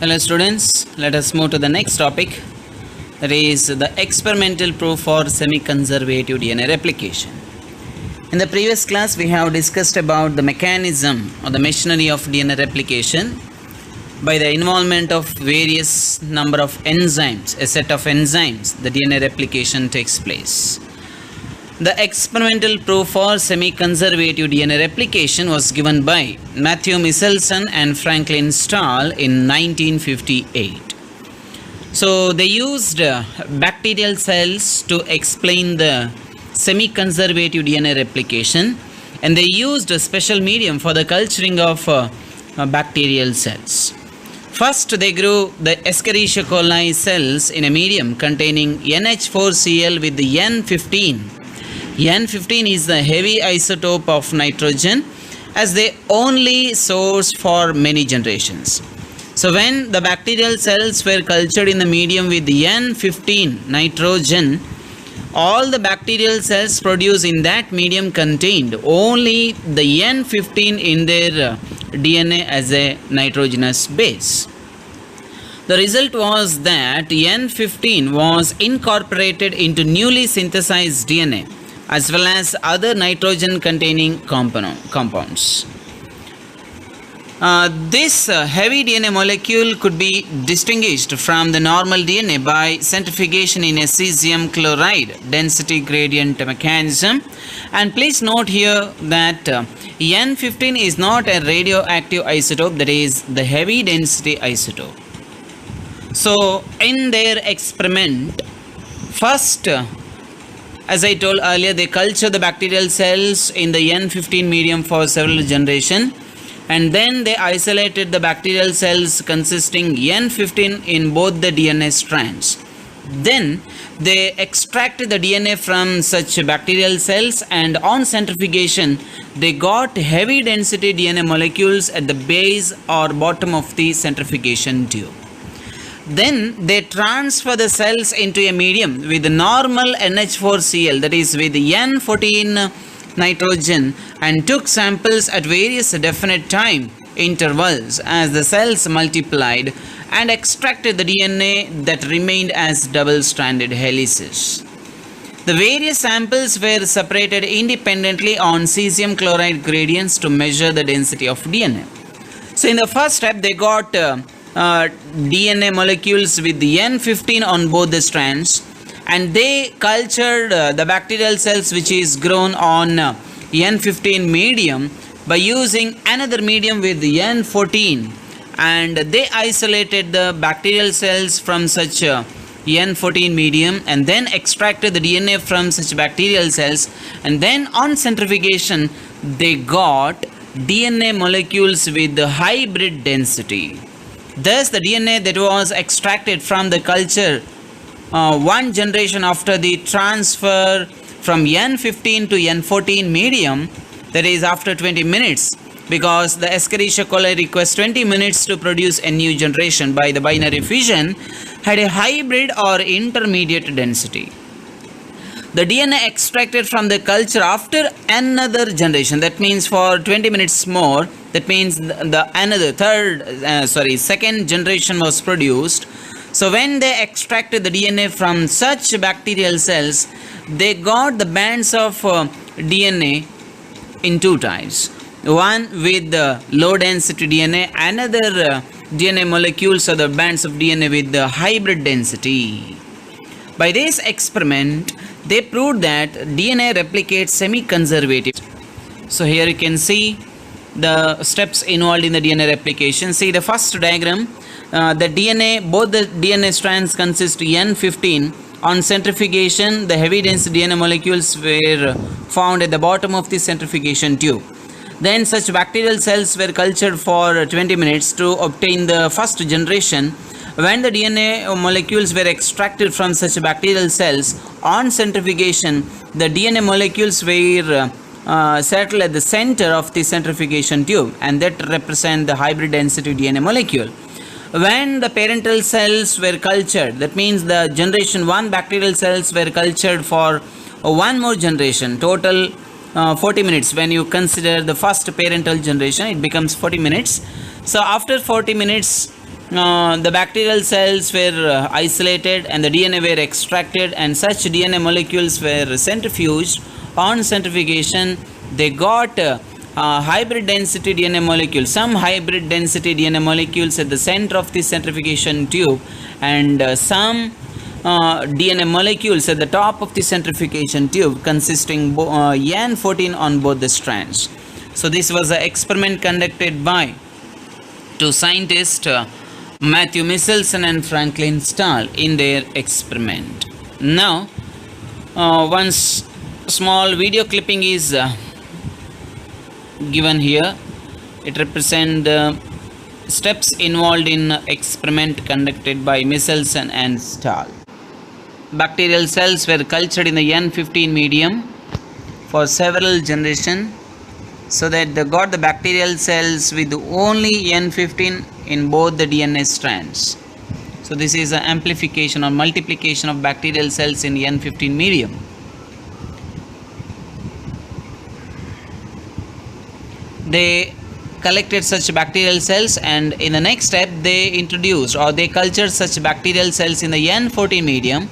Hello students, let us move to the next topic, that is the experimental proof for semi-conservative DNA replication. In the previous class we have discussed about the mechanism or the machinery of DNA replication by the involvement of various number of enzymes, a set of enzymes, the DNA replication takes place. The experimental proof for semi-conservative DNA replication was given by Matthew Michelson and Franklin Stahl in 1958. So they used bacterial cells to explain the semi-conservative DNA replication, and they used a special medium for the culturing of bacterial cells. First, they grew the Escherichia coli cells in a medium containing NH4Cl with the N15. N15 is the heavy isotope of nitrogen as the only source for many generations. So when the bacterial cells were cultured in the medium with the N15 nitrogen, all the bacterial cells produced in that medium contained only the N15 in their DNA as a nitrogenous base. The result was that N15 was incorporated into newly synthesized DNA as well as other nitrogen containing compounds. This heavy DNA molecule could be distinguished from the normal DNA by centrifugation in a cesium chloride density gradient mechanism. And please note here that N15 is not a radioactive isotope, that is the heavy density isotope. So in their experiment, first, as I told earlier, they culture the bacterial cells in the N15 medium for several generations, and then they isolated the bacterial cells consisting N15 in both the DNA strands. Then they extracted the DNA from such bacterial cells, and on centrifugation they got heavy density DNA molecules at the base or bottom of the centrifugation tube. Then they transfer the cells into a medium with normal NH4Cl, that is with N14 nitrogen, and took samples at various definite time intervals as the cells multiplied, and extracted the DNA that remained as double-stranded helices. The various samples were separated independently on cesium chloride gradients to measure the density of DNA. So in the first step they got DNA molecules with the N15 on both the strands, and they cultured the bacterial cells which is grown on N15 medium by using another medium with the N14, and they isolated the bacterial cells from such N14 medium and then extracted the DNA from such bacterial cells, and then on centrifugation they got DNA molecules with the hybrid density. Thus, the DNA that was extracted from the culture one generation after the transfer from N15 to N14 medium, that is after 20 minutes, because the Escherichia coli requires 20 minutes to produce a new generation by the binary fission, had a hybrid or intermediate density. The DNA extracted from the culture after another generation, that means for 20 minutes more, that means second generation was produced. So when they extracted the DNA from such bacterial cells, they got the bands of DNA in two types. One with the low density DNA, another DNA molecules or the bands of DNA with the hybrid density. By this experiment, they proved that DNA replicates semi-conservative. So here you can see the steps involved in the DNA replication. See the first diagram, the DNA, both the DNA strands consist N15. On centrifugation, the heavy density DNA molecules were found at the bottom of the centrifugation tube. Then such bacterial cells were cultured for 20 minutes to obtain the first generation. When the DNA molecules were extracted from such bacterial cells, on centrifugation, the DNA molecules were settled at the center of the centrifugation tube, and that represent the hybrid density DNA molecule. When the parental cells were cultured, that means the generation 1 bacterial cells were cultured for one more generation, total 40 minutes. When you consider the first parental generation, it becomes 40 minutes. So after 40 minutes, the bacterial cells were isolated and the DNA were extracted, and such DNA molecules were centrifuged. On centrifugation, they got hybrid density DNA molecules, some hybrid density DNA molecules at the center of the centrifugation tube, and some DNA molecules at the top of the centrifugation tube consisting N14 on both the strands. So this was an experiment conducted by two scientists, Matthew Michelson and Franklin Stahl, in their experiment. Now, one small video clipping is given here. It represents the steps involved in experiment conducted by Michelson and Stahl. Bacterial cells were cultured in the N15 medium for several generations, so that they got the bacterial cells with only N15 in both the DNA strands. So this is an amplification or multiplication of bacterial cells in N15 medium. They collected such bacterial cells, and in the next step they introduced or they cultured such bacterial cells in the N14 medium.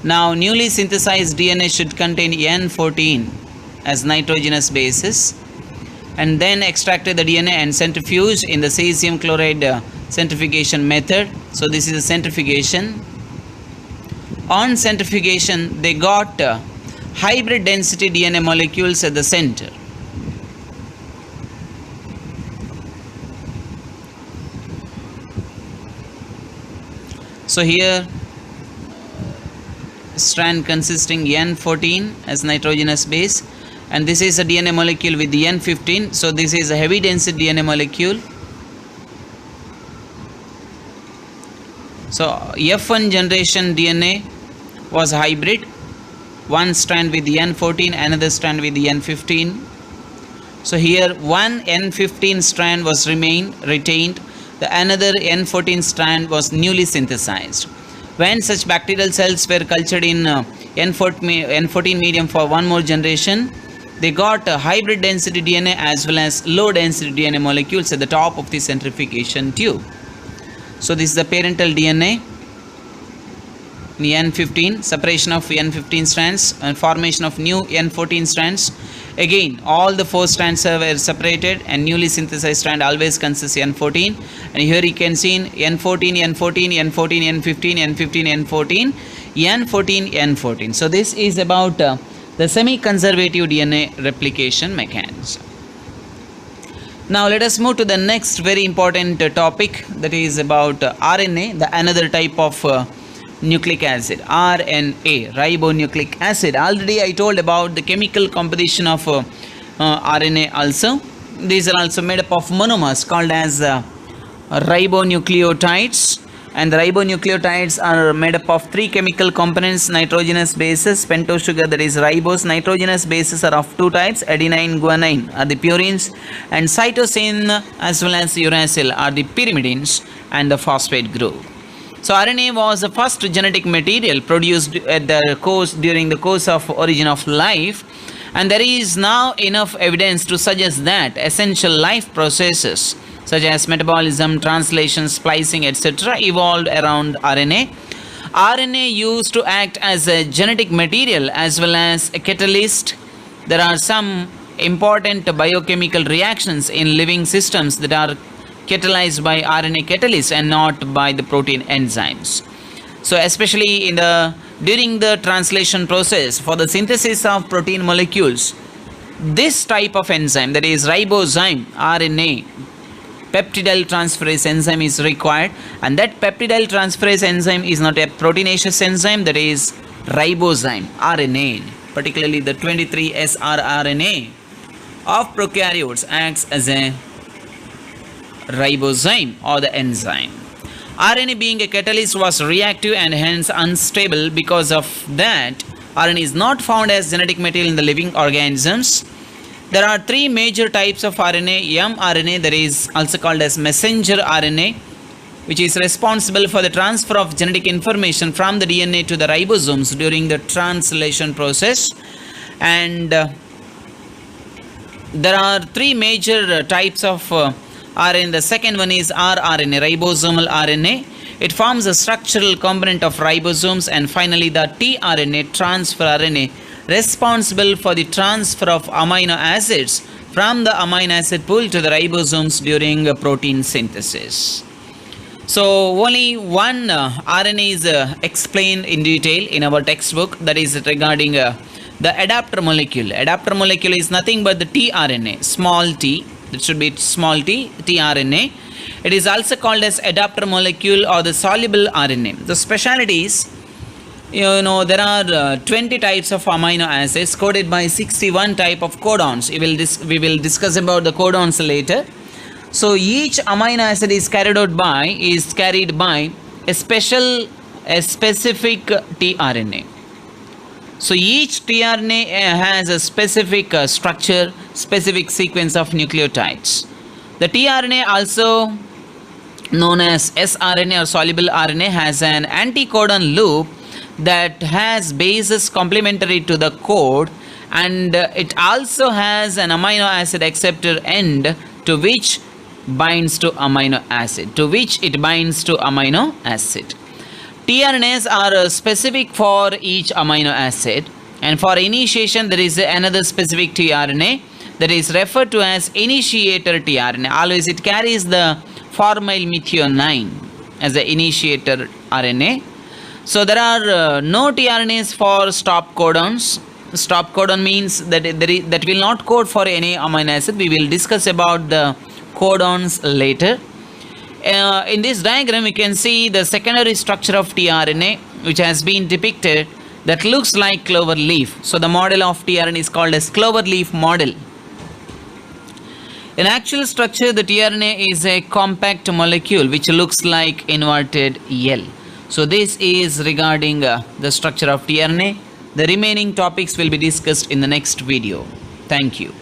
Now newly synthesized DNA should contain N14 as nitrogenous basis, and then extracted the DNA and centrifuged in the cesium chloride centrifugation method. So this is a centrifugation. On centrifugation, they got hybrid density DNA molecules at the center. So here strand consisting N14 as nitrogenous base, and this is a DNA molecule with the N15. So this is a heavy density DNA molecule. So F1 generation DNA was hybrid, one strand with the N14, another strand with the N15. So here one N15 strand was retained, the another N14 strand was newly synthesized. When such bacterial cells were cultured in N14 medium for one more generation, they got a hybrid density DNA as well as low density DNA molecules at the top of the centrifugation tube. So this is the parental DNA in N15, separation of N15 strands and formation of new N14 strands. Again, all the four strands were separated, and newly synthesized strand always consists N14. And here you can see N14, N14, N14, N15, N15, N14, N14, N14. So this is about the semi-conservative DNA replication mechanism. Now let us move to the next very important topic, that is about RNA, the another type of nucleic acid, RNA, ribonucleic acid. Already I told about the chemical composition of RNA also. These are also made up of monomers called as ribonucleotides, and the ribonucleotides are made up of three chemical components: nitrogenous bases, pentose sugar, that is ribose. Nitrogenous bases are of two types: adenine, guanine are the purines, and cytosine as well as uracil are the pyrimidines and the phosphate group. So RNA was the first genetic material produced at during the course of origin of life, and there is now enough evidence to suggest that essential life processes such as metabolism, translation, splicing, etc. evolved around RNA. RNA used to act as a genetic material as well as a catalyst. There are some important biochemical reactions in living systems that are catalyzed by RNA catalysts and not by the protein enzymes. So especially during the translation process for the synthesis of protein molecules, this type of enzyme, that is ribozyme, RNA, peptidyl transferase enzyme is required, and that peptidyl transferase enzyme is not a proteinaceous enzyme, that is ribozyme, RNA, particularly the 23S rRNA of prokaryotes acts as a ribozyme or the enzyme. RNA being a catalyst was reactive and hence unstable. Because of that, RNA is not found as genetic material in the living organisms. There are three major types of RNA. mRNA, that is also called as messenger RNA, which is responsible for the transfer of genetic information from the DNA to the ribosomes during the translation process. And there are three major types of RNA. The second one is rRNA, ribosomal RNA. It forms a structural component of ribosomes. And finally, the tRNA, transfer RNA, responsible for the transfer of amino acids from the amino acid pool to the ribosomes during protein synthesis. So only one RNA is explained in detail in our textbook, that is regarding the adapter molecule. Adapter molecule is nothing but the tRNA, small t, it should be small t, tRNA. It is also called as adapter molecule or the soluble RNA. The specialties, there are 20 types of amino acids coded by 61 type of codons. We will discuss about the codons later. So each amino acid is carried by a specific tRNA. So each tRNA has a specific structure, specific sequence of nucleotides. The tRNA, also known as sRNA or soluble RNA, has an anticodon loop that has bases complementary to the code, and it also has an amino acid acceptor end to which it binds to amino acid. tRNAs are specific for each amino acid, and for initiation there is another specific tRNA that is referred to as initiator tRNA. Always it carries the formyl methionine as the initiator RNA. So there are no tRNAs for stop codons. Stop codon means that that will not code for any amino acid. We will discuss about the codons later. In this diagram you can see the secondary structure of tRNA, which has been depicted, that looks like clover leaf. So the model of tRNA is called as clover leaf model. In actual structure, the tRNA is a compact molecule which looks like inverted L. So this is regarding the structure of tRNA. The remaining topics will be discussed in the next video. Thank you.